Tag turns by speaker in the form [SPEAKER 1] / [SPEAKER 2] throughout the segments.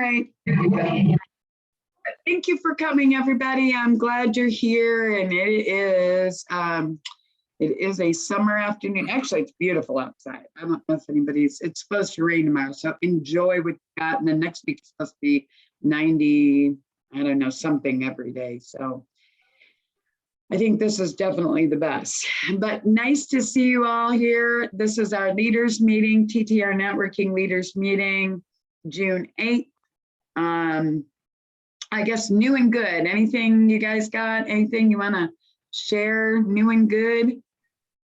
[SPEAKER 1] right. There you go. Thank you for coming, everybody. I'm glad you're here, and it is a summer afternoon. Actually, it's beautiful outside. I don't know if it's supposed to rain tomorrow, so enjoy what you got. And then next week it's supposed to be 90, I don't know, something every day. So I think this is definitely the best. But nice to see you all here. This is our leaders meeting, TTR Networking Leaders Meeting, June 8th. I guess new and good. Anything you guys got? Anything you want to share? New and good?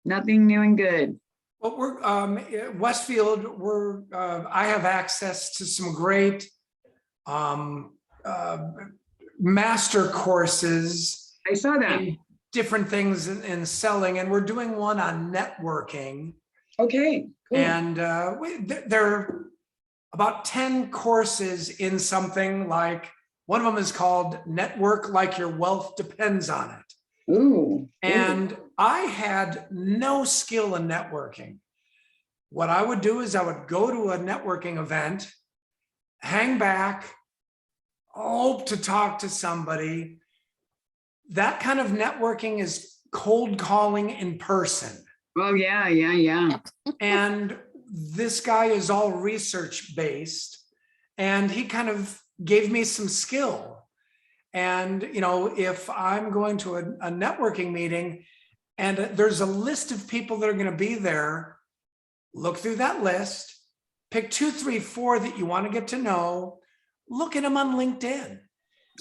[SPEAKER 1] Nothing new and good.
[SPEAKER 2] Well, we're Westfield. I have access to some great master courses.
[SPEAKER 1] I saw that.
[SPEAKER 2] Different things in selling, and we're doing one on networking.
[SPEAKER 1] Okay, cool.
[SPEAKER 2] And there are about 10 courses in something like, one of them is called Network Like Your Wealth Depends on It.
[SPEAKER 1] Ooh.
[SPEAKER 2] And I had no skill in networking. What I would do is I would go to a networking event, hang back, hope to talk to somebody. That kind of networking is cold calling in person.
[SPEAKER 1] Oh, yeah.
[SPEAKER 2] And this guy is all research based, and he kind of gave me some skill. And, you know, if I'm going to a networking meeting and there's a list of people that are going to be there, look through that list, pick 2, 3, 4 that you want to get to know, look at them on LinkedIn.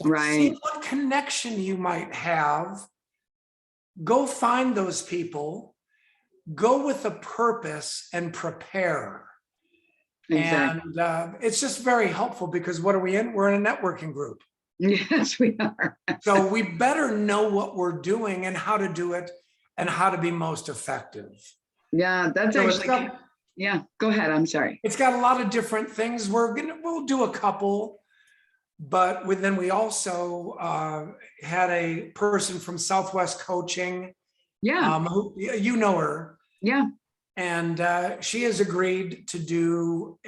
[SPEAKER 1] Right.
[SPEAKER 2] See what connection you might have. Go find those people, go with a purpose and prepare.
[SPEAKER 1] Exactly.
[SPEAKER 2] And it's just very helpful, because what are we in? We're in a networking group.
[SPEAKER 1] Yes, we are.
[SPEAKER 2] So we better know what we're doing and how to do it and how to be most effective.
[SPEAKER 1] Yeah, that's
[SPEAKER 2] So
[SPEAKER 1] actually, yeah, go ahead. I'm sorry.
[SPEAKER 2] It's got a lot of different things. We'll do a couple, but then we also had a person from Southwest Coaching.
[SPEAKER 1] Yeah.
[SPEAKER 2] Who, you know her.
[SPEAKER 1] Yeah.
[SPEAKER 2] And she has agreed to do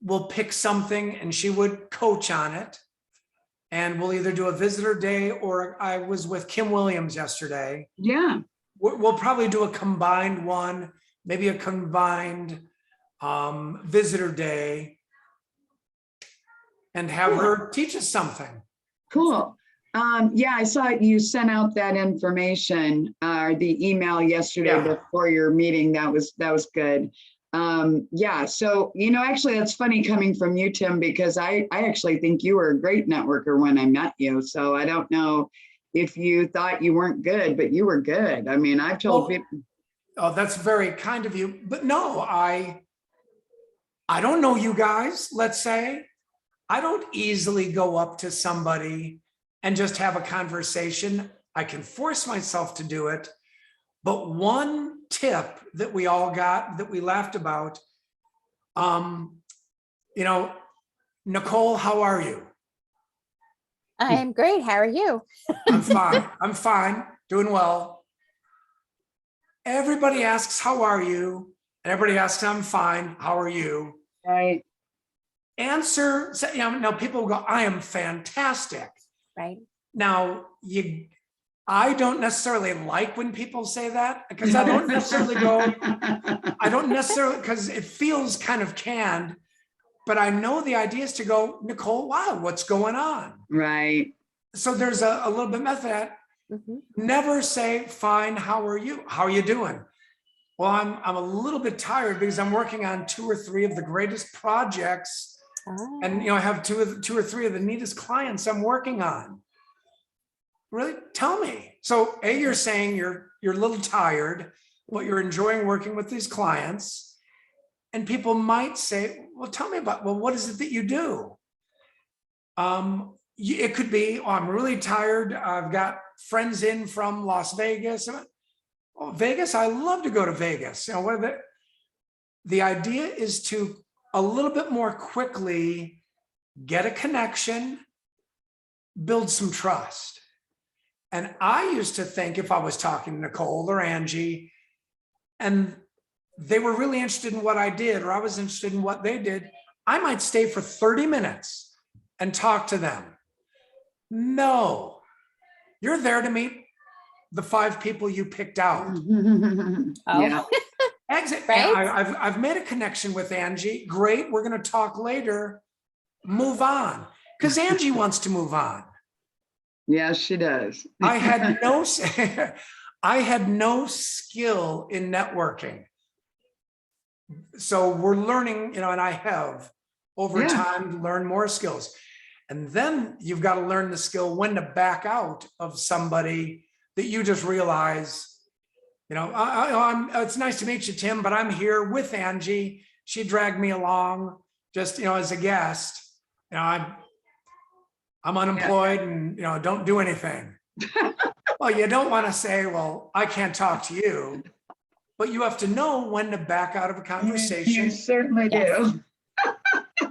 [SPEAKER 2] we'll pick something and she would coach on it. And we'll either do a visitor day, or I was with Kim Williams yesterday.
[SPEAKER 1] Yeah.
[SPEAKER 2] We'll probably do a combined one, maybe a combined visitor day, and have her teach us something.
[SPEAKER 1] Cool. Yeah, I saw you sent out that information, the email yesterday before your meeting. That was good. Yeah, so, you know, actually that's funny coming from you, Tim, because I actually think you were a great networker when I met you. So I don't know if you thought you weren't good, but you were good. I mean, I've told people.
[SPEAKER 2] Oh, that's very kind of you. But no, I don't know you guys, let's say. I don't easily go up to somebody and just have a conversation. I can force myself to do it. But one tip that we all got, that we laughed about, you know, Nicole, how are you?
[SPEAKER 3] I'm great. How are you?
[SPEAKER 2] I'm fine. I'm fine. Doing well. Everybody asks, how are you? And everybody asks, I'm fine. How are you?
[SPEAKER 1] Right.
[SPEAKER 2] Answer, you know, now people will go, I am fantastic.
[SPEAKER 3] Right.
[SPEAKER 2] Now, I don't necessarily like when people say that, because I don't necessarily because it feels kind of canned, but I know the idea is to go, Nicole, wow, what's going on?
[SPEAKER 1] Right.
[SPEAKER 2] So there's a little bit method at never say, fine, how are you? How are you doing? Well, I'm a little bit tired because I'm working on 2 or 3 of the greatest projects. And, you know, I have 2 or 3 of the neatest clients I'm working on. Really? Tell me. So you're saying you're a little tired, but you're enjoying working with these clients. And people might say, well, tell me about, well, what is it that you do? It could be, oh, I'm really tired. I've got friends in from Las Vegas. Oh, Vegas, I love to go to Vegas. You know, the idea is to a little bit more quickly get a connection, build some trust. And I used to think, if I was talking to Nicole or Angie, and they were really interested in what I did, or I was interested in what they did, I might stay for 30 minutes and talk to them. No, you're there to meet the 5 people you picked out.
[SPEAKER 1] Yeah,
[SPEAKER 2] Exit.
[SPEAKER 3] Right?
[SPEAKER 2] I've made a connection with Angie. Great. We're going to talk later. Move on. Because Angie wants to move on.
[SPEAKER 1] yeah, she does.
[SPEAKER 2] I had no skill in networking. So we're learning, and I have over
[SPEAKER 1] Yeah.
[SPEAKER 2] time learned more skills. And then you've got to learn the skill when to back out of somebody that you just realize, it's nice to meet you, Tim, but I'm here with Angie. She dragged me along just, as a guest. I'm unemployed and, don't do anything. Well, you don't want to say, well, I can't talk to you, but you have to know when to back out of a conversation.
[SPEAKER 1] You certainly
[SPEAKER 3] Yes.
[SPEAKER 1] do.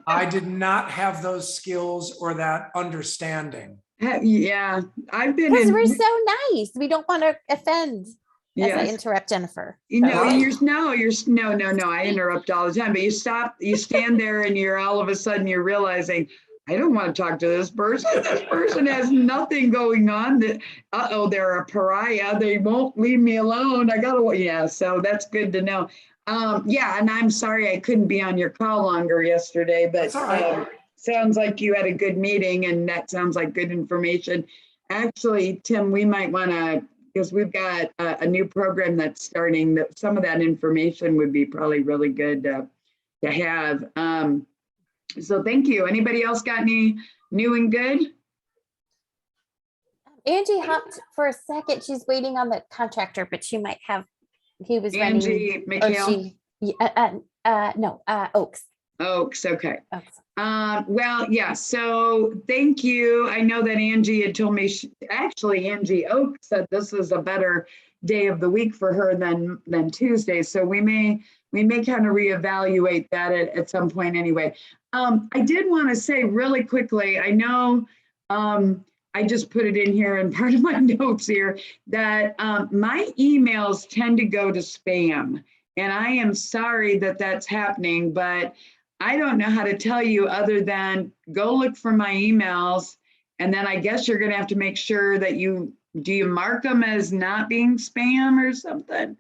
[SPEAKER 2] I did not have those skills or that understanding.
[SPEAKER 1] Yeah, I've been
[SPEAKER 3] Because
[SPEAKER 1] in.
[SPEAKER 3] we're so nice. We don't want to offend. As I
[SPEAKER 1] Yes.
[SPEAKER 3] interrupt Jennifer.
[SPEAKER 1] No,
[SPEAKER 2] Right.
[SPEAKER 1] no, I interrupt all the time, but you stand there and you're all of a sudden you're realizing, I don't want to talk to this person. This person has nothing going on that, they're a pariah. They won't leave me alone. So that's good to know. Yeah, and I'm sorry I couldn't be on your call longer yesterday, but
[SPEAKER 2] That's all right.
[SPEAKER 1] sounds like you had a good meeting and that sounds like good information. Actually, Tim, we might want to, because we've got a new program that's starting, that some of that information would be probably really good to have. So thank you. Anybody else got any new and good?
[SPEAKER 3] Angie hopped for a second. She's waiting on the contractor, but he was running.
[SPEAKER 1] Angie McHale?
[SPEAKER 3] Oaks.
[SPEAKER 1] Oaks, okay.
[SPEAKER 3] Oaks.
[SPEAKER 1] Well, yeah, so thank you. I know that Angie had told me, Angie Oak said this was a better day of the week for her than Tuesday. So we may kind of reevaluate that at some point anyway. I did want to say really quickly, I know I just put it in here in part of my notes here that my emails tend to go to spam. And I am sorry that that's happening, but I don't know how to tell you other than go look for my emails. And then I guess you're going to have to make sure that do you mark them as not being spam or something?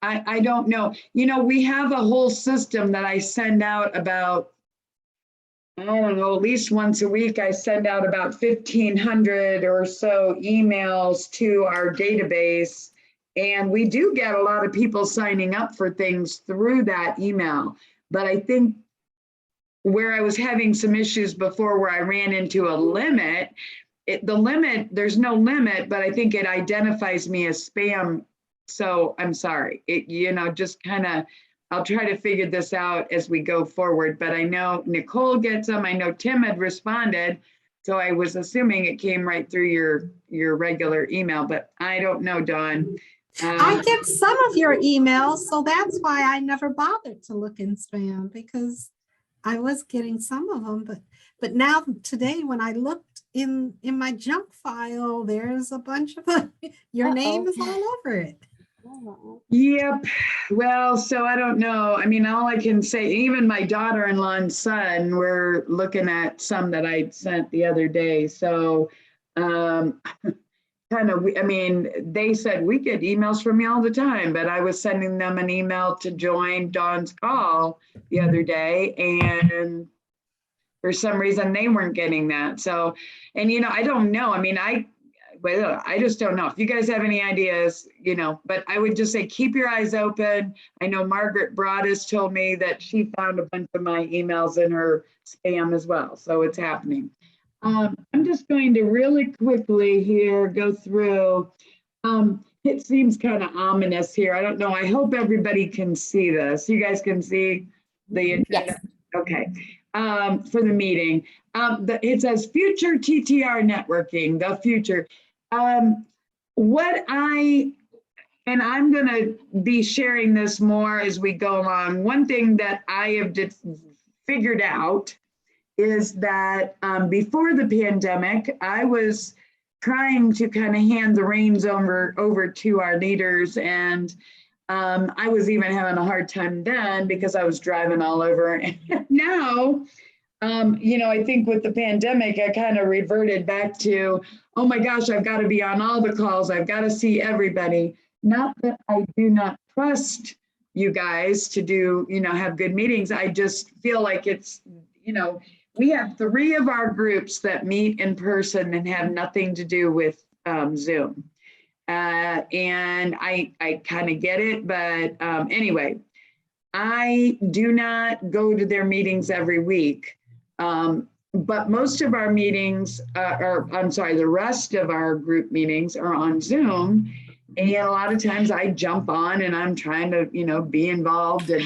[SPEAKER 1] I don't know. We have a whole system that I send out about, I don't know, at least once a week. I send out about 1,500 or so emails to our database. And we do get a lot of people signing up for things through that email. But I think where I was having some issues before where I ran into a limit, there's no limit, but I think it identifies me as spam. So I'm sorry, just kind of, I'll try to figure this out as we go forward, but I know Nicole gets them. I know Tim had responded. So I was assuming it came right through your regular email, but I don't know, Dawn.
[SPEAKER 4] I get some of your emails, so that's why I never bothered to look in spam, because I was getting some of them, but now today when I looked in my junk file, there's a bunch of them. Your name is all over it.
[SPEAKER 1] Yep. Well, so I don't know. I mean, all I can say, even my daughter-in-law and son were looking at some that I sent the other day. So they said we get emails from you all the time, but I was sending them an email to join Dawn's call the other day, and for some reason they weren't getting that. So, and I don't know. I mean, I just don't know. If you guys have any ideas, but I would just say keep your eyes open. I know Margaret Broadus told me that she found a bunch of my emails in her spam as well. So it's happening. I'm just going to really quickly here go through. It seems kind of ominous here. I don't know. I hope everybody can see this. You guys can see the agenda?
[SPEAKER 3] Yes.
[SPEAKER 1] Okay. For the meeting. It says future TTR networking, the future. I'm going to be sharing this more as we go along. One thing that I have figured out is that before the pandemic, I was trying to kind of hand the reins over to our leaders. And I was even having a hard time then because I was driving all over. And now I think with the pandemic, I kind of reverted back to, oh my gosh, I've got to be on all the calls. I've got to see everybody. Not that I do not trust you guys to do, have good meetings. I just feel like it's, we have 3 of our groups that meet in person and have nothing to do with Zoom. And I kind of get it, but anyway, I do not go to their meetings every week. But most of our meetings, the rest of our group meetings are on Zoom. And a lot of times I jump on and I'm trying to, be involved. And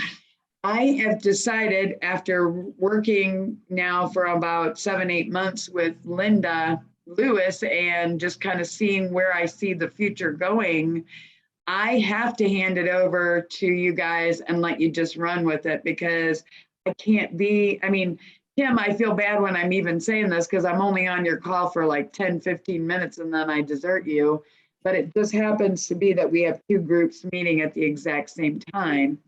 [SPEAKER 1] I have decided, after working now for about 7-8 months with Linda Lewis and just kind of seeing where I see the future going, I have to hand it over to you guys and let you just run with it, because I can't be, Kim, I feel bad when I'm even saying this because I'm only on your call for like 10-15 minutes and then I desert you. But it just happens to be that we have 2 groups meeting at the exact same time.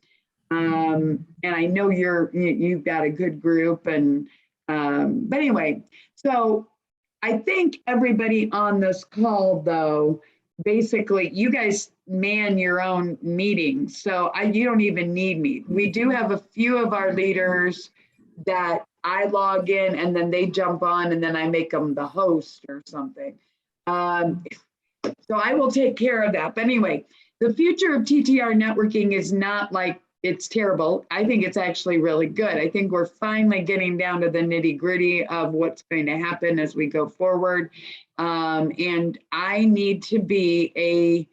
[SPEAKER 1] And I know you've got a good group, and but anyway, so I think everybody on this call, though, basically you guys man your own meetings, so you don't even need me. We do have a few of our leaders that I log in and then they jump on and then I make them the host or something. So I will take care of that. But anyway, the future of TTR networking is not like it's terrible. I think it's actually really good. I think we're finally getting down to the nitty gritty of what's going to happen as we go forward. And I need to be a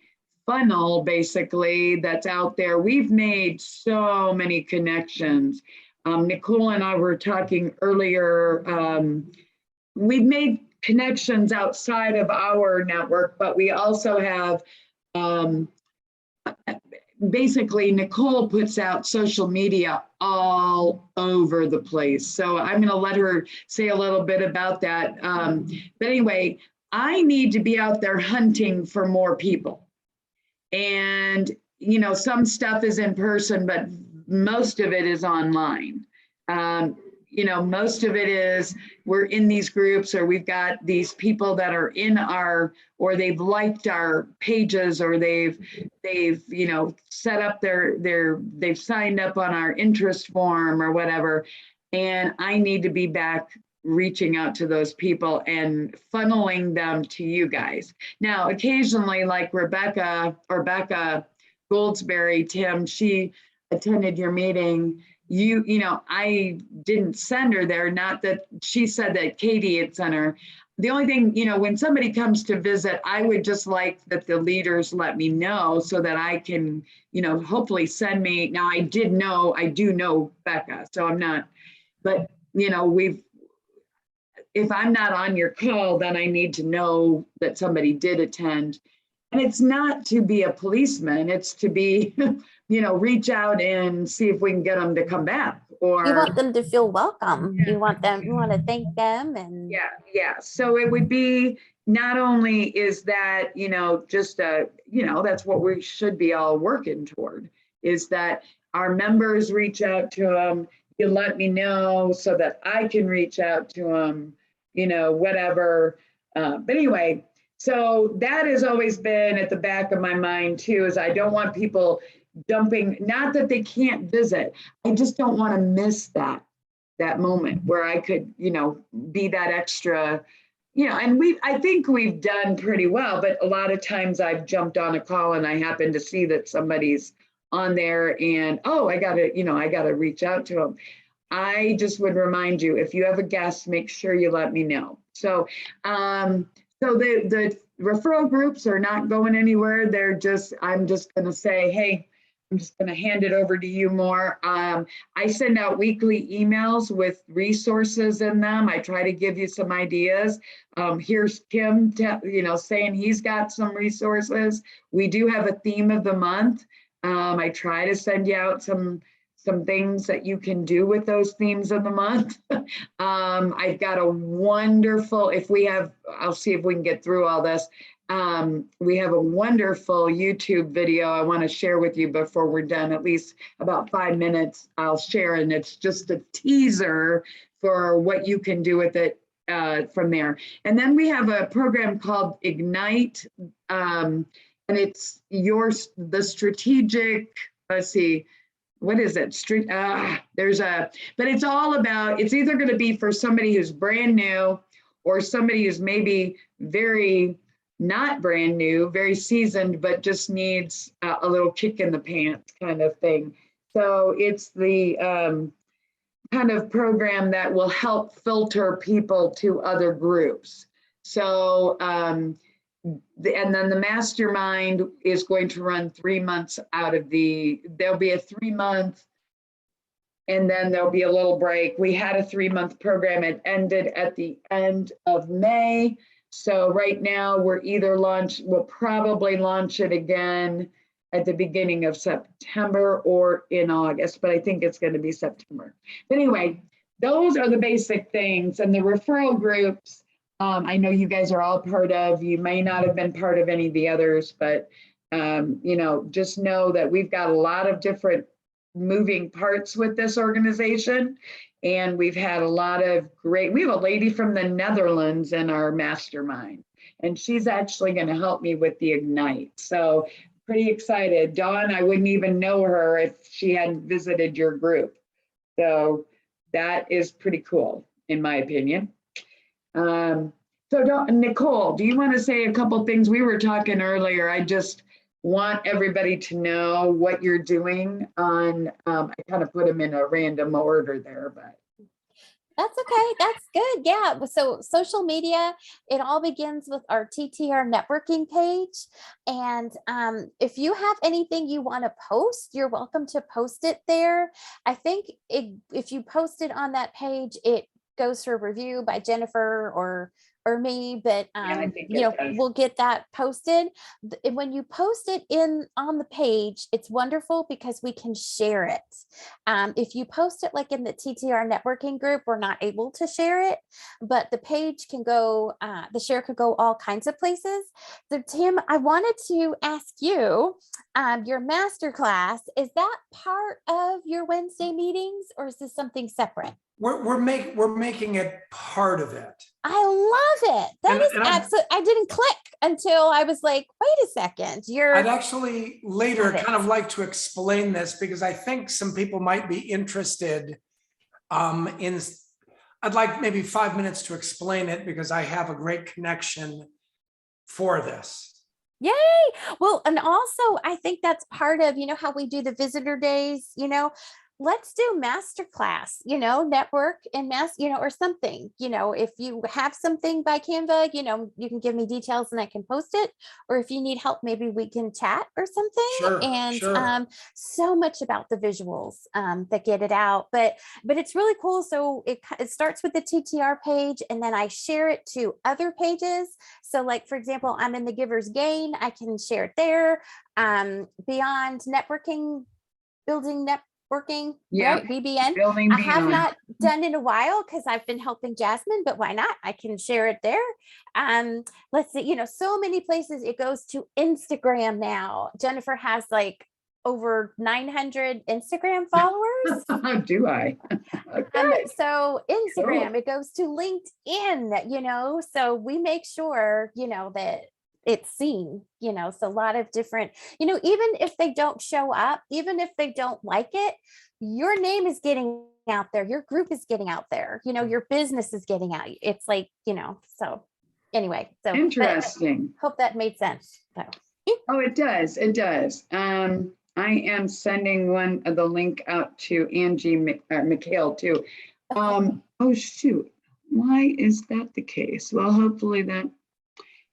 [SPEAKER 1] funnel, basically, that's out there. We've made so many connections. Nicole and I were talking earlier. We've made connections outside of our network, but we also have, basically, Nicole puts out social media all over the place. So I'm going to let her say a little bit about that. But anyway, I need to be out there hunting for more people. And, some stuff is in person, but most of it is online. Most of it is we're in these groups, or we've got these people that are in or they've liked our pages, or they've set up they've signed up on our interest form or whatever. And I need to be back reaching out to those people and funneling them to you guys. Now, occasionally, like Rebecca Goldsberry, Tim, she attended your meeting. I didn't send her there, not that she said that Katie had sent her. The only thing, when somebody comes to visit, I would just like that the leaders let me know so that I can, hopefully send me. Now, I do know Becca, so I'm not, but, if I'm not on your call, then I need to know that somebody did attend. And it's not to be a policeman, it's to be, reach out and see if we can get them to come back. Or
[SPEAKER 3] You want them to feel welcome.
[SPEAKER 1] Yeah.
[SPEAKER 3] You want to thank them. And
[SPEAKER 1] yeah. So it would be, not only is that, just that's what we should be all working toward, is that our members reach out to them. You let me know so that I can reach out to them, whatever. But anyway, so that has always been at the back of my mind too, is I don't want people dumping, not that they can't visit. I just don't want to miss that moment where I could, be that extra, and I think we've done pretty well, but a lot of times I've jumped on a call and I happen to see that somebody's on there and, I gotta reach out to them. I just would remind you, if you have a guest, make sure you let me know. So, so the referral groups are not going anywhere. I'm just going to say, hey, I'm just going to hand it over to you more. I send out weekly emails with resources in them. I try to give you some ideas. Here's Kim, saying he's got some resources. We do have a theme of the month. I try to send you out some some things that you can do with those themes of the month. I've got a wonderful, I'll see if we can get through all this. We have a wonderful YouTube video I want to share with you before we're done, at least about 5 minutes I'll share, and it's just a teaser for what you can do with it from there. And then we have a program called Ignite, and it's the strategic, let's see, what is it? But it's all about, it's either going to be for somebody who's brand new or somebody who's maybe very not brand new, very seasoned, but just needs a little kick in the pants kind of thing. So it's the kind of program that will help filter people to other groups. So, and then the mastermind is going to run 3 months there'll be a 3-month, and then there'll be a little break. We had a 3-month program. It ended at the end of May. So right now we'll probably launch it again at the beginning of September or in August, but I think it's going to be September. But anyway, those are the basic things. And the referral groups, I know you guys are all part of. You may not have been part of any of the others, but just know that we've got a lot of different moving parts with this organization. And we've had we have a lady from the Netherlands in our mastermind, and she's actually going to help me with the Ignite. So pretty excited. Dawn, I wouldn't even know her if she hadn't visited your group. So that is pretty cool, in my opinion. Nicole, do you want to say a couple things? We were talking earlier. I just want everybody to know what you're doing on, I kind of put them in a random order there, but.
[SPEAKER 3] That's okay. That's good. Yeah. So social media, it all begins with our TTR networking page. And if you have anything you want to post, you're welcome to post it there. I think if you post it on that page, it goes for review by Jennifer or me, but we'll get that posted. And when you post it on the page, it's wonderful because we can share it. If you post it like in the TTR networking group, we're not able to share it, but the page can go, the share could go all kinds of places. So Tim, I wanted to ask you, your masterclass, is that part of your Wednesday meetings, or is this something separate?
[SPEAKER 2] We're making it part of it.
[SPEAKER 3] I love it. That is absolutely, I didn't click until I was like, wait a second.
[SPEAKER 2] I'd actually later kind of like to explain this because I think some people might be interested I'd like maybe 5 minutes to explain it because I have a great connection for this.
[SPEAKER 3] Yay. Well, and also I think that's part of, how we do the visitor days, let's do masterclass, network and or something, if you have something by Canva, you can give me details and I can post it. Or if you need help, maybe we can chat or something. Sure. So much about the visuals that get it out, but it's really cool. So it starts with the TTR page and then I share it to other pages. So like, for example, I'm in the Giver's Gain, I can share it there. Beyond networking, building networking, right? BBN. I have not done in a while because I've been helping Jasmine, but why not? I can share it there. Let's see, so many places it goes to Instagram now. Jennifer has like over 900 Instagram followers.
[SPEAKER 1] Do I? Okay.
[SPEAKER 3] So Instagram, It goes to LinkedIn, so we make sure, that it's seen, so a lot of different, even if they don't show up, even if they don't like it, your name is getting out there, your group is getting out there, your business is getting out. It's like, so anyway, so
[SPEAKER 1] interesting.
[SPEAKER 3] Hope that made sense. So.
[SPEAKER 1] Oh, it does. It does. I am sending the link out to Angie Mikhail too. Oh shoot, why is that the case? Well, hopefully that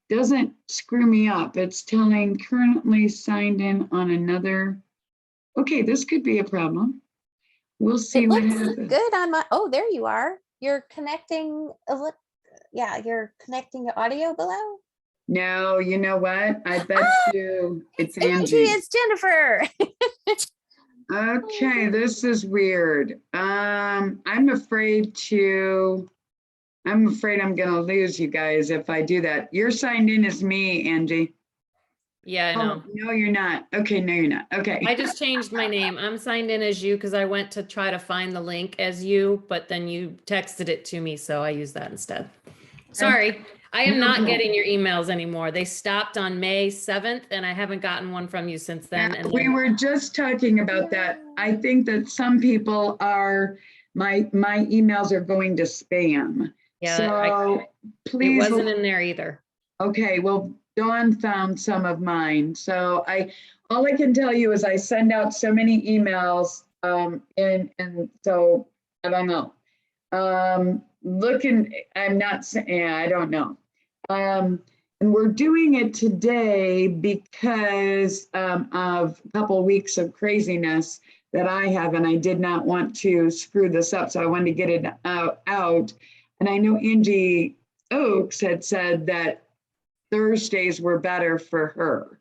[SPEAKER 1] doesn't screw me up. It's telling currently signed in on another. Okay, this could be a problem. We'll see what happens.
[SPEAKER 3] Good on my, there you are. You're connecting, you're connecting the audio below.
[SPEAKER 1] No, you know what? I bet you it's Angie.
[SPEAKER 3] It's Jennifer.
[SPEAKER 1] Okay, this is weird. I'm afraid I'm gonna lose you guys if I do that. You're signed in as me, Angie.
[SPEAKER 5] Yeah, I
[SPEAKER 1] Oh,
[SPEAKER 5] know.
[SPEAKER 1] no, you're not. Okay, no, you're not. Okay.
[SPEAKER 5] I just changed my name. I'm signed in as you because I went to try to find the link as you, but then you texted it to me, so I used that instead. Sorry, I am
[SPEAKER 1] No
[SPEAKER 5] not
[SPEAKER 1] problem.
[SPEAKER 5] getting your emails anymore. They stopped on May 7th and I haven't gotten one from you since then.
[SPEAKER 1] Yeah,
[SPEAKER 5] And
[SPEAKER 1] we
[SPEAKER 5] then,
[SPEAKER 1] were just talking about that. I think that some people are, my emails are going to spam.
[SPEAKER 5] yeah,
[SPEAKER 1] So
[SPEAKER 5] it
[SPEAKER 1] please,
[SPEAKER 5] wasn't in there either.
[SPEAKER 1] okay, well, Dawn found some of mine. So all I can tell you is I send out so many emails, and so I don't know. I'm not saying, yeah, I don't know. And we're doing it today because of a couple weeks of craziness that I have, and I did not want to screw this up, so I wanted to get it out. And I know Angie Oakes had said that Thursdays were better for her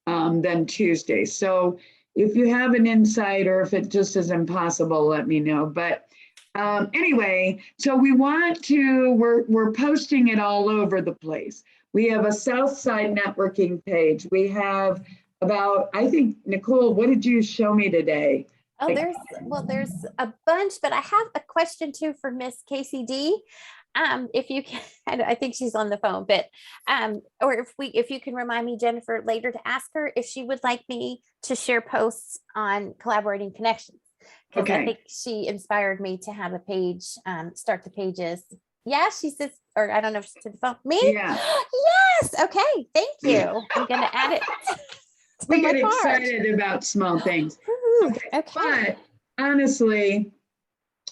[SPEAKER 1] than Tuesdays. So if you have an insight or if it just is impossible, let me know. But anyway, so we're posting it all over the place. We have a Southside networking page. We have about, I think, Nicole, what did you show me today?
[SPEAKER 3] Oh, there's a bunch, but I have a question too for Miss Casey D. If you can, I think she's on the phone, but or if you can remind me, Jennifer, later to ask her if she would like me to share posts on Collaborating Connections, because I
[SPEAKER 1] Okay.
[SPEAKER 3] think she inspired me to have a page, start the pages. Yeah, she says, or I don't know if she's to the phone. Me?
[SPEAKER 1] Yeah.
[SPEAKER 3] Yes. Okay. Thank you. I'm gonna add it. to
[SPEAKER 1] We
[SPEAKER 3] my
[SPEAKER 1] get
[SPEAKER 3] card.
[SPEAKER 1] excited about small things.
[SPEAKER 3] Woo,
[SPEAKER 1] Okay.
[SPEAKER 3] okay.
[SPEAKER 1] But honestly,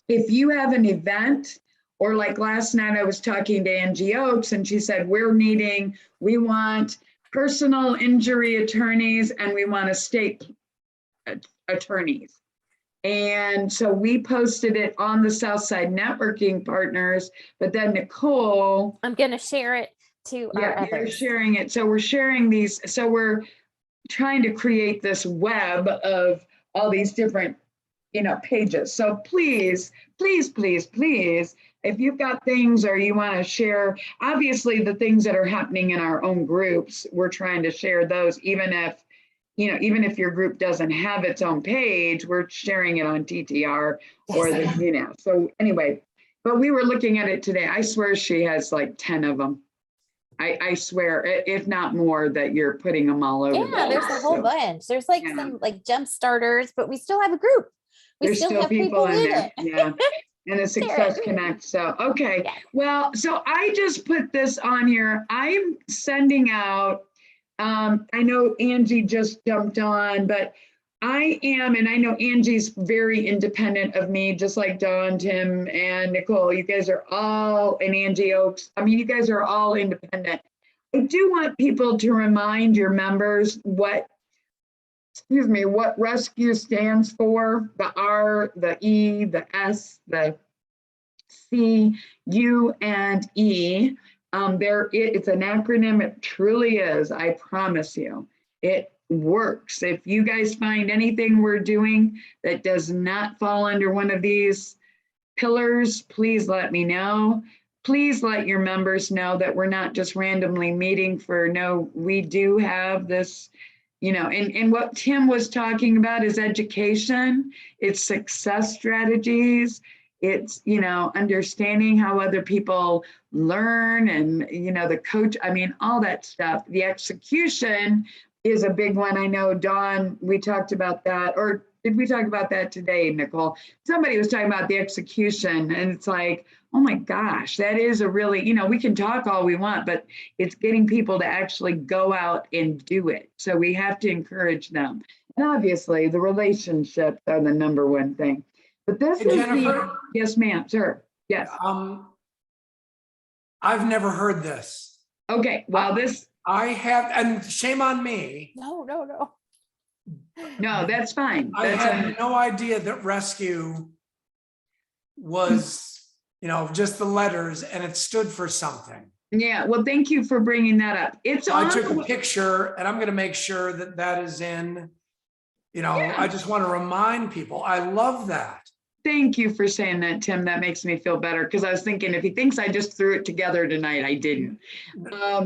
[SPEAKER 1] if you have an event, or like last night, I was talking to Angie Oakes and she said, we want personal injury attorneys and we want estate attorneys. And so we posted it on the Southside Networking Partners, but then Nicole,
[SPEAKER 3] I'm gonna share it to our
[SPEAKER 1] yeah, you're
[SPEAKER 3] others.
[SPEAKER 1] sharing it. So we're sharing these. So we're trying to create this web of all these different, pages. So please, please, please, please, if you've got things or you want to share, obviously the things that are happening in our own groups, we're trying to share those, even if your group doesn't have its own page, we're sharing it on TTR or so anyway, but we were looking at it today. I swear she has like 10 of them. I swear, if not more, that you're putting them all over.
[SPEAKER 3] Yeah, there's a whole bunch. There's like
[SPEAKER 1] yeah.
[SPEAKER 3] some like jump starters, but we still have a group. We
[SPEAKER 1] There's
[SPEAKER 3] still have people
[SPEAKER 1] in
[SPEAKER 3] in
[SPEAKER 1] there.
[SPEAKER 3] it.
[SPEAKER 1] Yeah. And a Success Connect. So, okay.
[SPEAKER 3] Yeah.
[SPEAKER 1] Well, so I just put this on here. I'm sending out, I know Angie just jumped on, but I am, and I know Angie's very independent of me, just like Dawn, Tim, and Nicole. You guys are all, and Angie Oakes. I mean, you guys are all independent. I do want people to remind your members what rescue stands for: the R, the E, the S, the C, U, and E. It's an acronym. It truly is. I promise you, it works. If you guys find anything we're doing that does not fall under one of these pillars, please let me know. Please let your members know that we're not just randomly meeting we do have this, and what Tim was talking about is education, it's success strategies, it's, understanding how other people learn and, the coach, all that stuff. The execution is a big one. I know, Dawn, we talked about that, or did we talk about that today, Nicole? Somebody was talking about the execution, and it's like, oh my gosh, that is a really, we can talk all we want, but it's getting people to actually go out and do it. So we have to encourage them. And obviously the relationships are the number one thing. But this
[SPEAKER 2] Hey,
[SPEAKER 1] is
[SPEAKER 2] Jennifer?
[SPEAKER 1] yes, ma'am, sir. Yes.
[SPEAKER 2] I've never heard this.
[SPEAKER 1] Okay, well,
[SPEAKER 2] I have, and shame on me.
[SPEAKER 3] No.
[SPEAKER 1] no, that's fine.
[SPEAKER 2] I
[SPEAKER 1] That's
[SPEAKER 2] had no idea that rescue was, just the letters and it stood for something.
[SPEAKER 1] yeah, well, thank you for bringing that up. It's
[SPEAKER 2] So I
[SPEAKER 1] on.
[SPEAKER 2] took a picture and I'm going to make sure that that is in I just want to remind people, I love that.
[SPEAKER 1] Thank you for saying that, Tim. That makes me feel better because I was thinking if he thinks I just threw it together tonight, I didn't.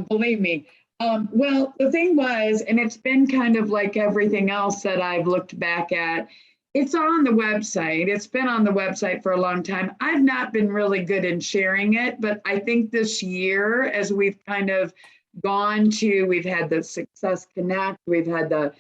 [SPEAKER 1] Believe me. Well, the thing was, and it's been kind of like everything else that I've looked back at, it's on the website. It's been on the website for a long time. I've not been really good in sharing it, but I think this year, as we've kind of we've had the Success Connect, we've had the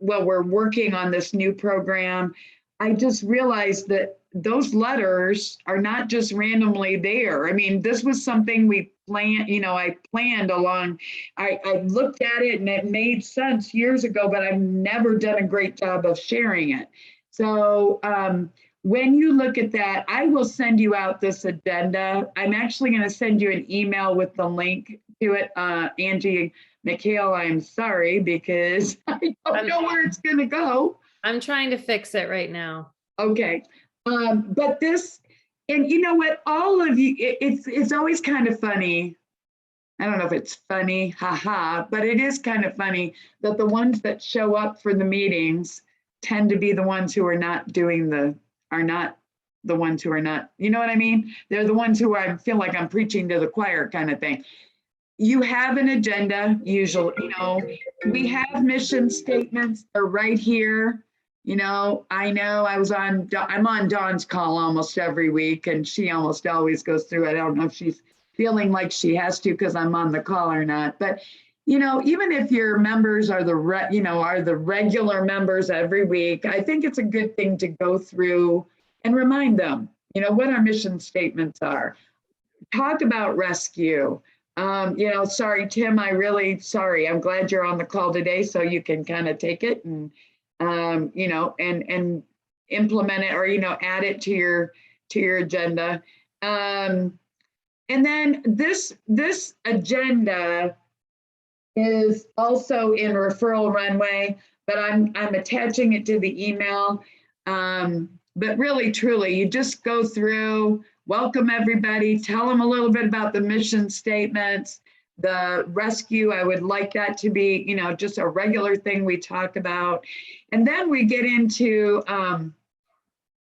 [SPEAKER 1] well, we're working on this new program. I just realized that those letters are not just randomly there. I mean, this was something we planned, I planned along. I looked at it and it made sense years ago, but I've never done a great job of sharing it. So when you look at that, I will send you out this agenda. I'm actually going to send you an email with the link to it. Angie McHale, I'm sorry, because I don't know where it's going to go.
[SPEAKER 5] I'm trying to fix it right now.
[SPEAKER 1] Okay. But this, and you know what, all of you, it's always kind of funny. I don't know if it's funny, haha, but it is kind of funny that the ones that show up for the meetings tend to be the ones who are not, you know what I mean? They're the ones who I feel like I'm preaching to the choir kind of thing. You have an agenda, usually, we have mission statements, they're right here. I know I'm on Dawn's call almost every week and she almost always goes through it. I don't know if she's feeling like she has to because I'm on the call or not, but even if your members are the regular members every week, I think it's a good thing to go through and remind them, what our mission statements are. Talk about rescue. Sorry, Tim, sorry. I'm glad you're on the call today so you can kind of take it and, and implement it or, add it to your agenda. And then this agenda is also in Referral Runway, but I'm attaching it to the email. But really, truly, you just go through, welcome everybody, tell them a little bit about the mission statements, the rescue. I would like that to be, just a regular thing we talk about. And then we get into,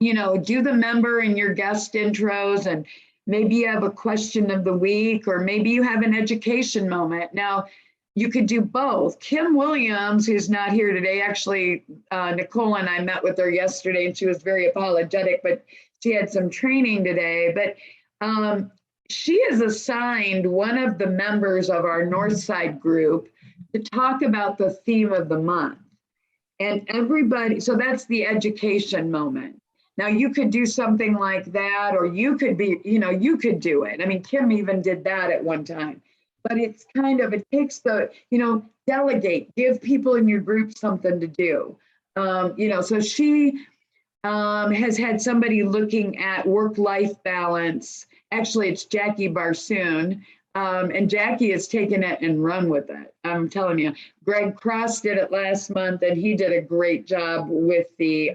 [SPEAKER 1] do the member and your guest intros, and maybe you have a question of the week, or maybe you have an education moment. Now, you could do both. Kim Williams, who's not here today, actually, Nicole and I met with her yesterday and she was very apologetic, but she had some training today. But she has assigned one of the members of our Northside group to talk about the theme of the month. And everybody, so that's the education moment. Now you could do something like that, or you could be, you could do it. I mean, Kim even did that at one time. But it's kind of, it takes the, delegate, give people in your group something to do. So she has had somebody looking at work-life balance. Actually, it's Jackie Barsoon. And Jackie has taken it and run with it. I'm telling you, Greg Cross did it last month and he did a great job with the,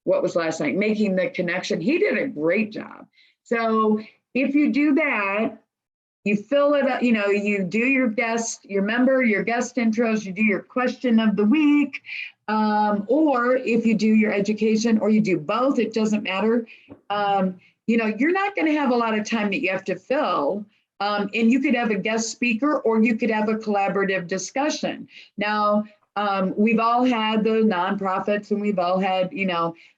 [SPEAKER 1] what was last night? Making the Connection. He did a great job. So if you do that, you fill it up, you do your guest intros, you do your question of the week, or if you do your education, or you do both, it doesn't matter. You're not going to have a lot of time that you have to fill. And you could have a guest speaker, or you could have a collaborative discussion. Now, we've all had the nonprofits and we've all had,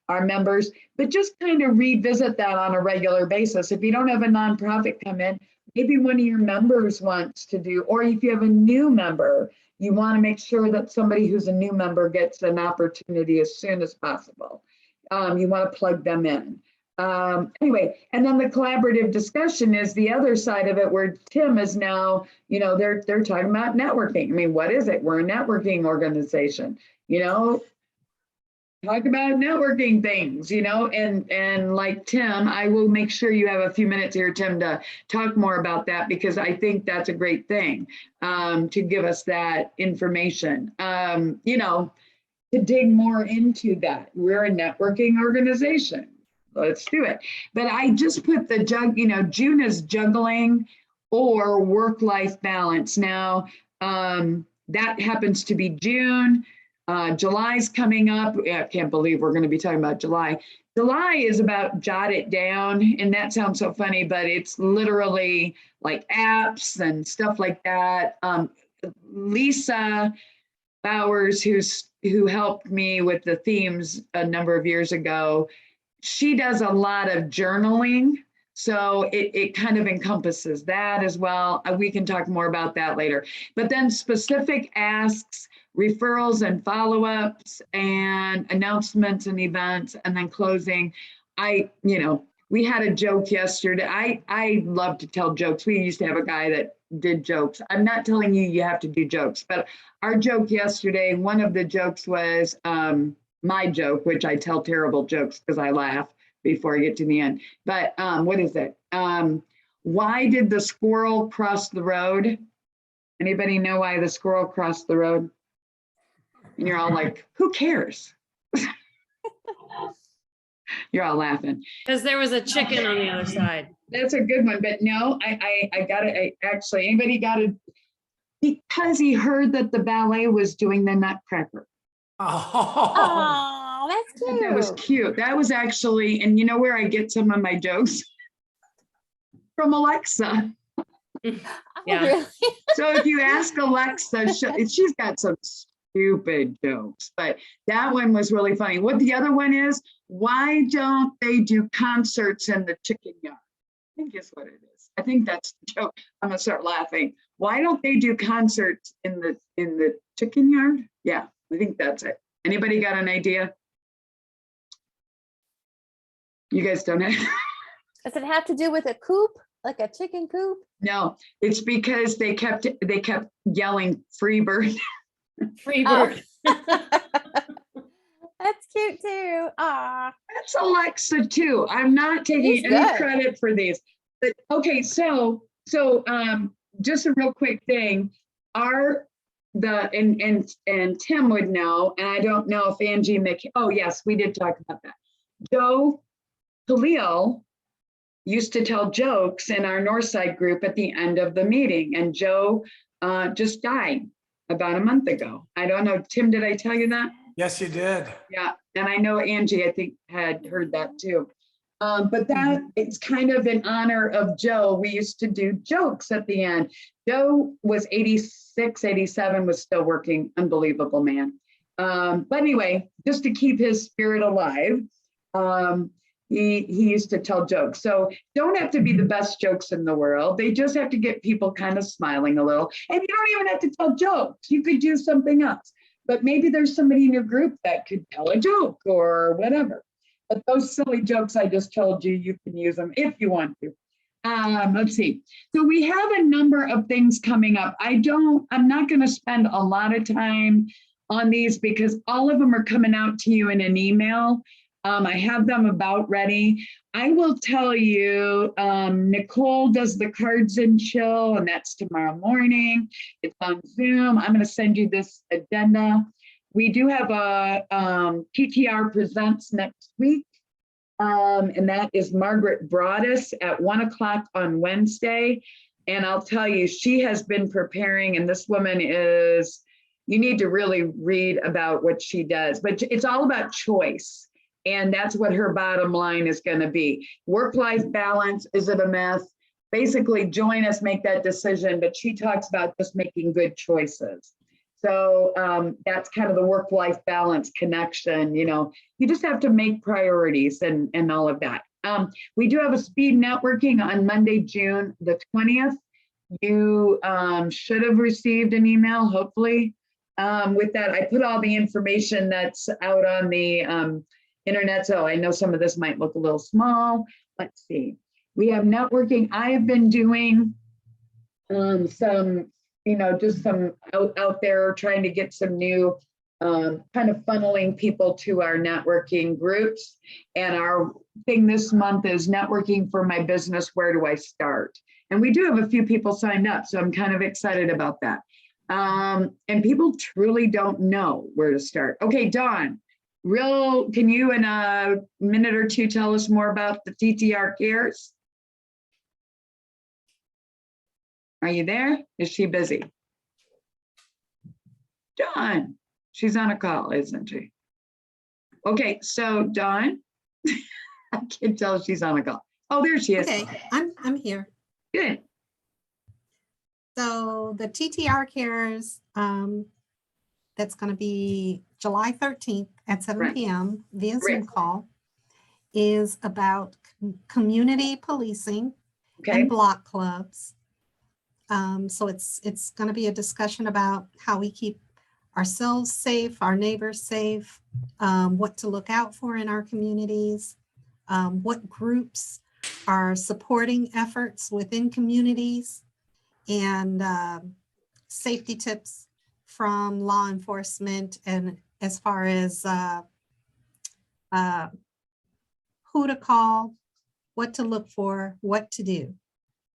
[SPEAKER 1] our members, but just kind of revisit that on a regular basis. If you don't have a nonprofit come in, maybe one of your members wants to do, or if you have a new member, you want to make sure that somebody who's a new member gets an opportunity as soon as possible. You want to plug them in. Anyway, and then the collaborative discussion is the other side of it, where Tim is now, they're talking about networking. I mean, what is it? We're a networking organization, talk about networking things, and like Tim, I will make sure you have a few minutes here, Tim, to talk more about that, because I think that's a great thing, to give us that information, to dig more into that. We're a networking organization. Let's do it. But I just put the June is juggling or work-life balance. Now, that happens to be June. July's coming up. I can't believe we're going to be talking about July. July is about jot it down, and that sounds so funny, but it's literally like apps and stuff like that. Lisa Bowers, who helped me with the themes a number of years ago, she does a lot of journaling. So it kind of encompasses that as well. We can talk more about that later. But then specific asks, referrals and follow-ups and announcements and events, and then closing. We had a joke yesterday. I love to tell jokes. We used to have a guy that did jokes. I'm not telling you have to do jokes, but our joke yesterday, one of the jokes was my joke, which I tell terrible jokes because I laugh before I get to the end. But what is it? Why did the squirrel cross the road? Anybody know why the squirrel crossed the road? And you're all like, who cares? You're all laughing.
[SPEAKER 5] Because there was a chicken on the other side.
[SPEAKER 1] That's a good one, but no, I got it. Actually, anybody got it? Because he heard that the ballet was doing the Nutcracker.
[SPEAKER 2] Oh,
[SPEAKER 3] Oh, that's cute.
[SPEAKER 1] That was cute. That was actually, and you know where I get some of my jokes? From Alexa.
[SPEAKER 3] Oh,
[SPEAKER 5] Yeah.
[SPEAKER 3] really?
[SPEAKER 1] So if you ask Alexa, she's got some stupid jokes, but that one was really funny. What the other one is, why don't they do concerts in the chicken yard? I think is what it is. I think that's the joke. I'm gonna start laughing. Why don't they do concerts in the chicken yard? Yeah, I think that's it. Anybody got an idea? You guys don't have?
[SPEAKER 3] Does it have to do with a coop, like a chicken coop?
[SPEAKER 1] No, it's because they kept yelling free bird.
[SPEAKER 5] Free
[SPEAKER 3] Oh.
[SPEAKER 5] bird.
[SPEAKER 3] That's cute too. Ah,
[SPEAKER 1] That's Alexa too. I'm not taking
[SPEAKER 3] He's
[SPEAKER 1] any
[SPEAKER 3] good.
[SPEAKER 1] credit for these. But okay, so just a real quick thing. And Tim would know, and I don't know if Angie oh yes, we did talk about that. Joe Khalil used to tell jokes in our Northside group at the end of the meeting, and Joe just died about a month ago. I don't know, Tim, did I tell you that?
[SPEAKER 2] yes, you did.
[SPEAKER 1] Yeah, and I know Angie, I think, had heard that too. But that it's kind of in honor of Joe. We used to do jokes at the end. Joe was 86, 87, was still working. Unbelievable man. But anyway, just to keep his spirit alive, he used to tell jokes. So don't have to be the best jokes in the world. They just have to get people kind of smiling a little. And you don't even have to tell jokes. You could do something else. But maybe there's somebody in your group that could tell a joke or whatever. But those silly jokes I just told you, you can use them if you want to. Let's see. So we have a number of things coming up. I'm not going to spend a lot of time on these because all of them are coming out to you in an email. I have them about ready. I will tell you, Nicole does the Cards and Chill, and that's tomorrow morning. It's on Zoom. I'm going to send you this agenda. We do have a TTR Presents next week, and that is Margaret Broadus at 1 o'clock on Wednesday. And I'll tell you, she has been preparing, and this woman is, you need to really read about what she does, but it's all about choice. And that's what her bottom line is going to be. Work-life balance, is it a myth? Basically, join us, make that decision, but she talks about just making good choices. So that's kind of the work-life balance connection. You know, you just have to make priorities and all of that. We do have a speed networking on Monday, June the 20th. You should have received an email, hopefully. With that, I put all the information that's out on the internet. So I know some of this might look a little small. Let's see. We have networking. I have been doing some, just some out there trying to get some new kind of funneling people to our networking groups. And our thing this month is networking for my business. Where do I start? And we do have a few people signed up, so I'm kind of excited about that. And people truly don't know where to start. Okay, Dawn, can you in a minute or two tell us more about the TTR Cares? Are you there? Is she busy? Dawn. She's on a call, isn't she? Okay, so Dawn, I can tell she's on a call. Oh, there she is.
[SPEAKER 4] Okay, I'm here.
[SPEAKER 1] Good.
[SPEAKER 4] So the TTR Cares, that's going to be July 13th at 7
[SPEAKER 1] Right.
[SPEAKER 4] p.m. via Zoom
[SPEAKER 1] Right.
[SPEAKER 4] call, is about community policing
[SPEAKER 1] Okay.
[SPEAKER 4] and block clubs. So it's going to be a discussion about how we keep ourselves safe, our neighbors safe, what to look out for in our communities, what groups are supporting efforts within communities, and safety tips from law enforcement, and as far as who to call, what to look for, what to do.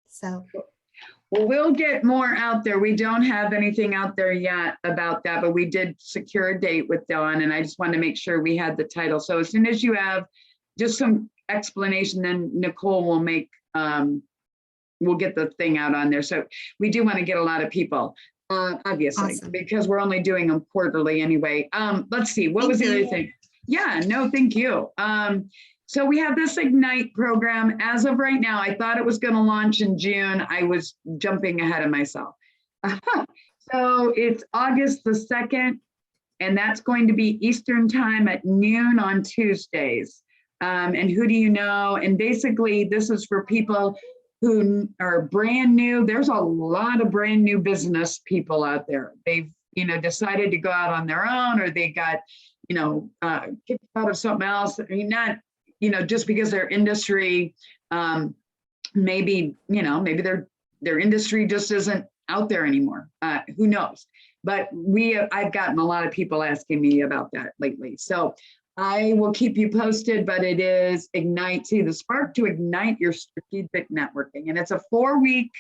[SPEAKER 4] So
[SPEAKER 1] Well, we'll get more out there. We don't have anything out there yet about that, but we did secure a date with Dawn, and I just wanted to make sure we had the title. So as soon as you have just some explanation, then Nicole will make, we'll get the thing out on there. So we do want to get a lot of people, obviously,
[SPEAKER 4] Awesome.
[SPEAKER 1] because we're only doing them quarterly anyway. Let's see, what was the
[SPEAKER 4] Thank
[SPEAKER 1] other
[SPEAKER 4] you.
[SPEAKER 1] thing? Yeah, no, thank you. So we have this Ignite program. As of right now, I thought it was going to launch in June. I was jumping ahead of myself. So it's August the 2nd, and that's going to be Eastern time at noon on Tuesdays. And who do you know? And basically, this is for people who are brand new. There's a lot of brand new business people out there. They've, decided to go out on their own, or they got, kicked out of something else. I mean, not, just because their industry, maybe their industry just isn't out there anymore. Who knows? But I've gotten a lot of people asking me about that lately. So I will keep you posted, but it is Ignite, see the spark to ignite your strategic networking. And it's a 4-week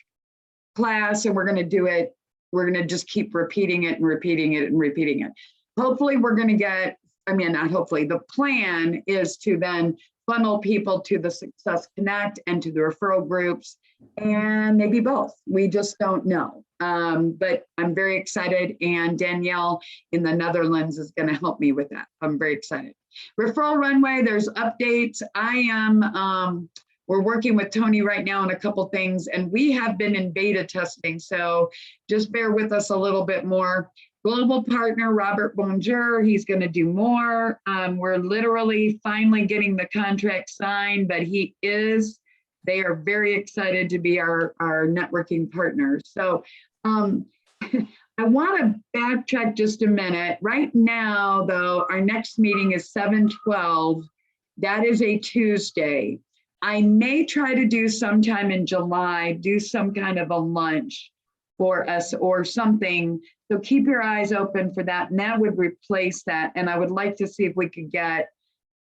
[SPEAKER 1] class, and we're going to do it. We're going to just keep repeating it and repeating it and repeating it. Hopefully we're going to get, not hopefully, the plan is to then funnel people to the Success Connect and to the referral groups, and maybe both. We just don't know. But I'm very excited, and Danielle in the Netherlands is going to help me with that. I'm very excited. Referral Runway, there's updates. We're working with Tony right now on a couple things, and we have been in beta testing. So just bear with us a little bit more. Global partner, Robert Bonjour, he's going to do more. We're literally finally getting the contract signed, but they are very excited to be our networking partners. So I want to backtrack just a minute. Right now, though, our next meeting is 7/12. That is a Tuesday. I may try to do sometime in July, do some kind of a lunch for us or something. So keep your eyes open for that. And that would replace that. And I would like to see if we could get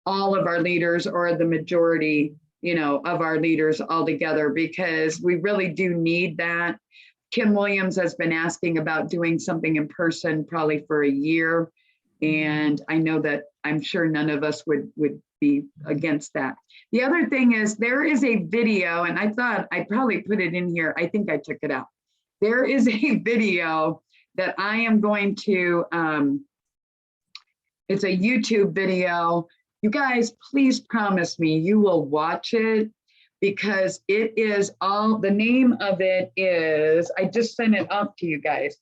[SPEAKER 1] all of our leaders, or the majority, of our leaders all together, because we really do need that. Kim Williams has been asking about doing something in person probably for a year. And I know that I'm sure none of us would be against that. The other thing is there is a video, and I thought I probably put it in here. I think I took it out. There is a video that I am going to, it's a YouTube video. You guys, please promise me you will watch it, because it is the name of it is, I just sent it off to you guys.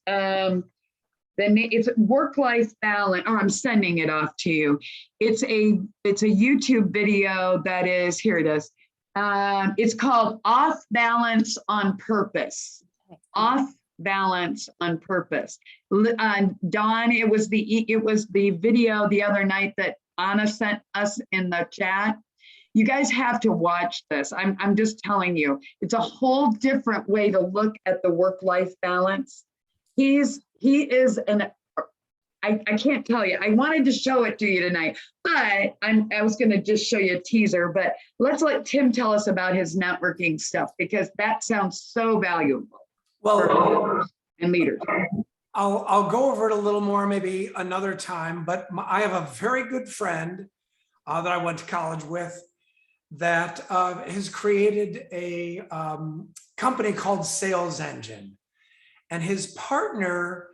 [SPEAKER 1] It's work-life balance, or I'm sending it off to you. It's a YouTube video that is, here it is. It's called Off Balance on Purpose. Off Balance on Purpose. Dawn, it was the video the other night that Anna sent us in the chat. You guys have to watch this. I'm just telling you, it's a whole different way to look at the work-life balance. He is I can't tell you. I wanted to show it to you tonight, but I was going to just show you a teaser, but let's let Tim tell us about his networking stuff, because that sounds so valuable for
[SPEAKER 2] Well,
[SPEAKER 1] and leaders.
[SPEAKER 2] I'll go over it a little more maybe another time, but I have a very good friend that I went to college with that has created a company called Sales Engine. And his partner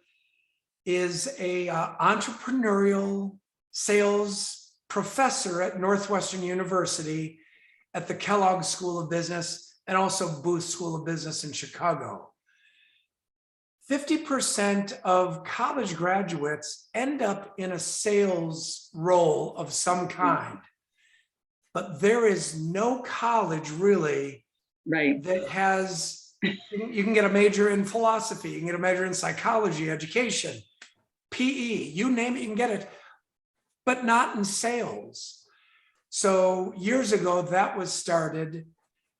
[SPEAKER 2] is a entrepreneurial sales professor at Northwestern University at the Kellogg School of Business and also Booth School of Business in Chicago. 50% of college graduates end up in a sales role of some kind, but there is no college really
[SPEAKER 1] Right.
[SPEAKER 2] that has, you can get a major in philosophy, you can get a major in psychology, education, PE, you name it, you can get it, but not in sales. So years ago that was started,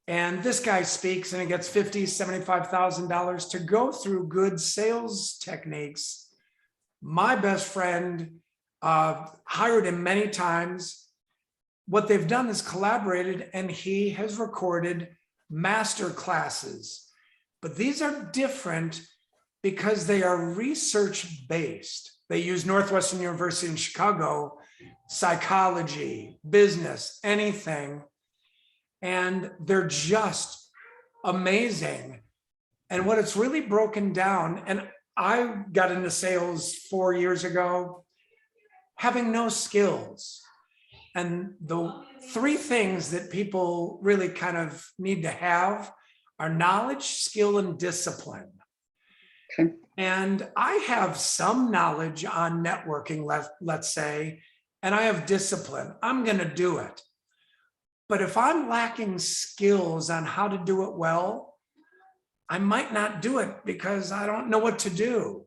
[SPEAKER 2] and this guy speaks and it gets $50,000, $75,000 to go through good sales techniques. My best friend hired him many times. What they've done is collaborated, and he has recorded master classes. But these are different because they are research based. They use Northwestern University in Chicago, psychology, business, anything. And they're just amazing. And what it's really broken down, and I got into sales 4 years ago, having no skills. And the 3 things that people really kind of need to have are knowledge, skill, and discipline.
[SPEAKER 1] Okay.
[SPEAKER 2] And I have some knowledge on networking, let's say, and I have discipline. I'm going to do it. But if I'm lacking skills on how to do it well, I might not do it because I don't know what to do.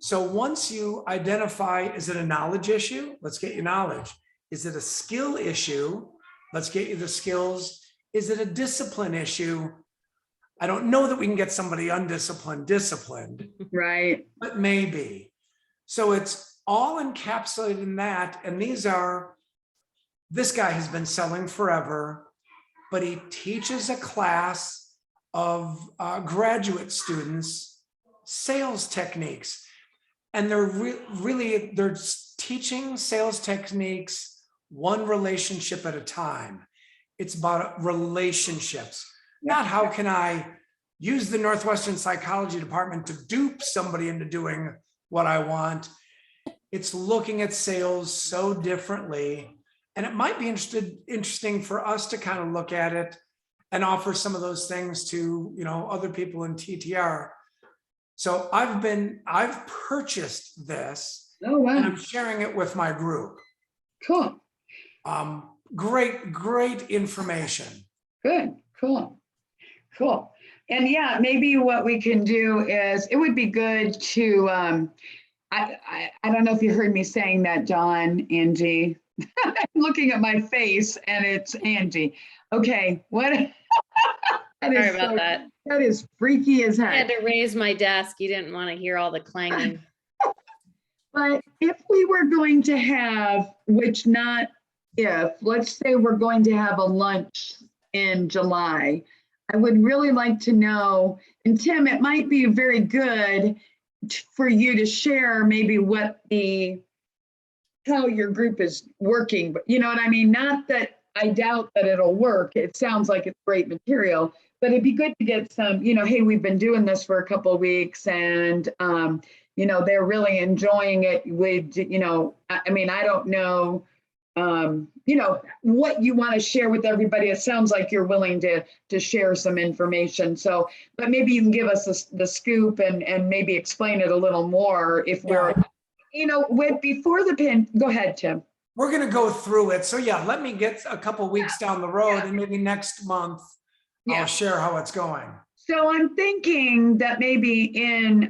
[SPEAKER 2] So once you identify, is it a knowledge issue? Let's get you knowledge. Is it a skill issue? Let's get you the skills. Is it a discipline issue? I don't know that we can get somebody undisciplined, disciplined,
[SPEAKER 1] Right.
[SPEAKER 2] but maybe. So it's all encapsulated in that. And this guy has been selling forever, but he teaches a class of graduate students sales techniques. And they're teaching sales techniques one relationship at a time. It's about relationships, not how can I use the Northwestern Psychology Department to dupe somebody into doing what I want. It's looking at sales so differently. And it might be interesting for us to kind of look at it and offer some of those things to, other people in TTR. So I've purchased this.
[SPEAKER 1] Oh,
[SPEAKER 2] And
[SPEAKER 1] wow.
[SPEAKER 2] I'm sharing it with my group.
[SPEAKER 1] Cool.
[SPEAKER 2] Great information.
[SPEAKER 1] Good. Cool. And yeah, maybe what we can do is, it would be good to, I don't know if you heard me saying that, Dawn, Angie. I'm looking at my face and it's Angie. Okay, what? That is
[SPEAKER 5] Sorry about that.
[SPEAKER 1] That is freaky as
[SPEAKER 5] I had
[SPEAKER 1] heck.
[SPEAKER 5] to raise my desk. You didn't want to hear all the clanging.
[SPEAKER 1] But if we were going to have, let's say we're going to have a lunch in July, I would really like to know, and Tim, it might be very good for you to share maybe how your group is working, but you know what I mean? Not that I doubt that it'll work. It sounds like it's great material, but it'd be good to get some, hey, we've been doing this for a couple of weeks and, they're really enjoying it with, I don't know, what you want to share with everybody. It sounds like you're willing to share some information. So, but maybe you can give us the scoop and maybe explain it a little more if we're, before the pin. Go ahead, Tim.
[SPEAKER 2] We're going to go through it. So yeah, let me get a couple weeks down the road and maybe next month I'll share how it's going.
[SPEAKER 1] So I'm thinking that maybe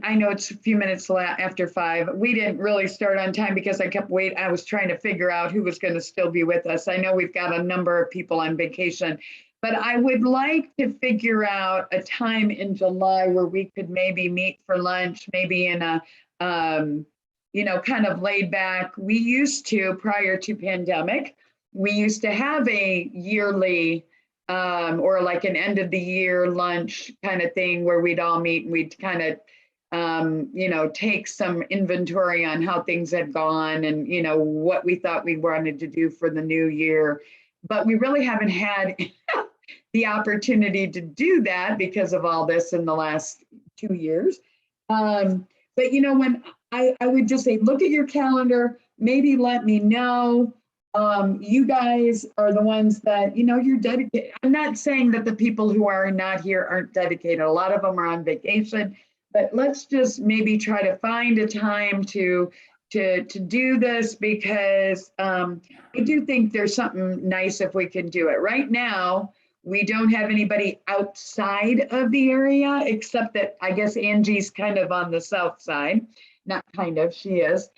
[SPEAKER 1] I know it's a few minutes after 5. We didn't really start on time because I kept waiting. I was trying to figure out who was going to still be with us. I know we've got a number of people on vacation, but I would like to figure out a time in July where we could maybe meet for lunch, maybe in a, kind of laid back. We used to, prior to pandemic, we used to have a yearly or like an end of the year lunch kind of thing where we'd all meet and we'd kind of, take some inventory on how things had gone and, what we thought we wanted to do for the new year. But we really haven't had the opportunity to do that because of all this in the last 2 years. But, when I would just say, look at your calendar, maybe let me know. You guys are the ones that, you're dedicated. I'm not saying that the people who are not here aren't dedicated. A lot of them are on vacation, but let's just maybe try to find a time to do this, because I do think there's something nice if we can do it. Right now, we don't have anybody outside of the area, except that I guess Angie's kind of on the south side. Not kind of, she is.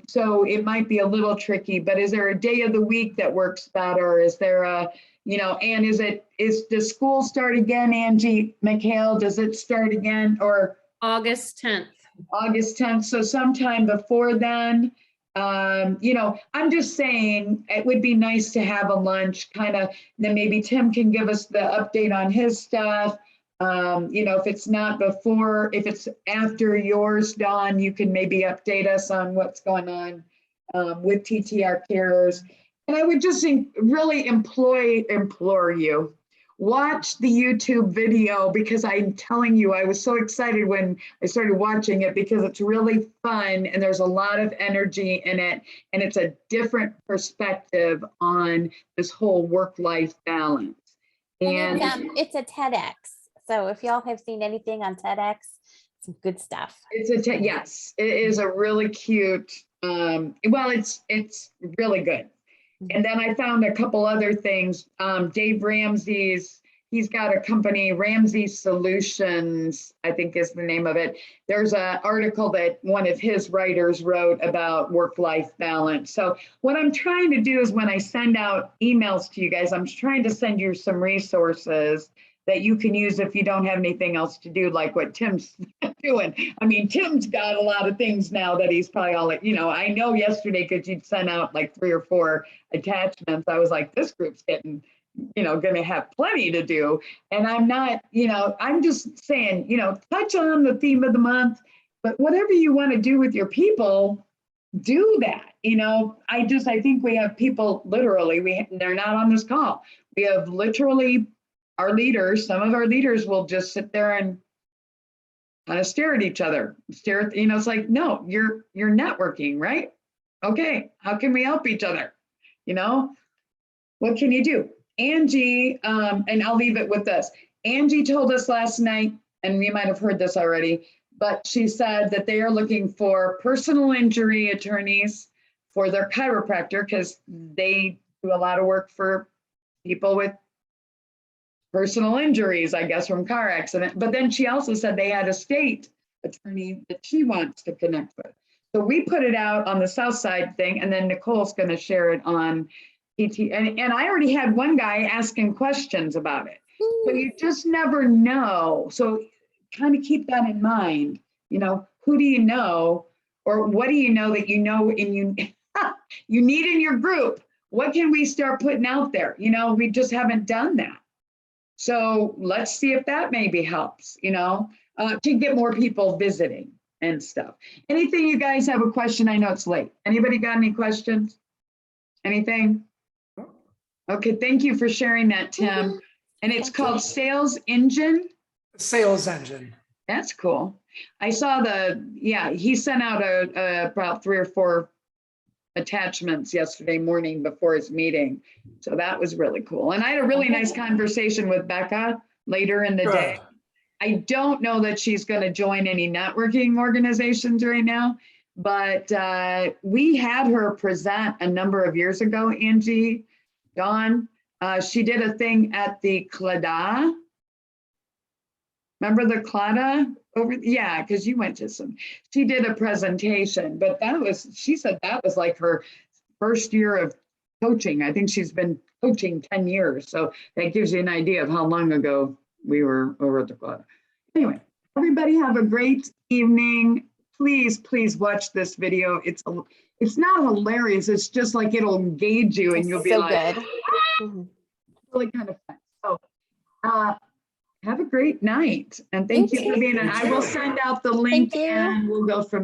[SPEAKER 1] So it might be a little tricky, but is there a day of the week that works better? Is there and does school start again, Angie McHale? Does it start again, or
[SPEAKER 5] August 10th.
[SPEAKER 1] August 10th? So sometime before then, I'm just saying it would be nice to have a lunch kind of, then maybe Tim can give us the update on his stuff. If it's not before, if it's after yours, Dawn, you can maybe update us on what's going on with TTR Cares. And I would just really implore you, watch the YouTube video, because I'm telling you, I was so excited when I started watching it, because it's really fun and there's a lot of energy in it. And it's a different perspective on this whole work-life balance.
[SPEAKER 3] And it's a TEDx. So if y'all have seen anything on TEDx, some good stuff.
[SPEAKER 1] Yes, it is a really cute, it's really good. And then I found a couple other things. Dave Ramsey's, he's got a company, Ramsey Solutions, I think is the name of it. There's an article that one of his writers wrote about work-life balance. So what I'm trying to do is, when I send out emails to you guys, I'm trying to send you some resources that you can use if you don't have anything else to do, like what Tim's doing. I mean, Tim's got a lot of things now that he's probably I know yesterday, because you'd sent out like 3 or 4 attachments, I was like, this group's getting, going to have plenty to do. And I'm not, I'm just saying, touch on the theme of the month, but whatever you want to do with your people, do that. I think we have people literally, they're not on this call. We have literally our leaders, some of our leaders will just sit there and kind of stare at each other, it's like, no, you're networking, right? Okay, how can we help each other? What can you do? Angie, and I'll leave it with this. Angie told us last night, and you might have heard this already, but she said that they are looking for personal injury attorneys for their chiropractor, because they do a lot of work for people with personal injuries, I guess, from car accident. But then she also said they had a state attorney that she wants to connect with. So we put it out on the South Side thing, and then Nicole's going to share it on PT. And I already had one guy asking questions about it. So you just never know. So kind of keep that in mind. Who do you know, or what do you know that you know and you need in your group? What can we start putting out there? We just haven't done that. So let's see if that maybe helps, to get more people visiting and stuff. Anything, you guys have a question? I know it's late. Anybody got any questions? Anything? Okay, thank you for sharing that, Tim. And it's called Sales Engine.
[SPEAKER 2] Sales Engine.
[SPEAKER 1] That's cool. I saw he sent out about 3 or 4 attachments yesterday morning before his meeting. So that was really cool. And I had a really nice conversation with Becca later in the day. I don't know that she's going to join any networking organizations right now, but we had her present a number of years ago, Angie, Dawn. She did a thing at the CLADA. Remember the CLADA? Yeah, because you went to some. She did a presentation, but she said that was like her first year of coaching. I think she's been coaching 10 years. So that gives you an idea of how long ago we were over at the CLADA. Anyway, everybody have a great evening. Please watch this video. It's not hilarious. It's just like it'll engage you, and you'll be like,
[SPEAKER 3] good.
[SPEAKER 1] Really kind of fun. So have a great night, and thank you for being on. I will send out the link, and we'll go from there.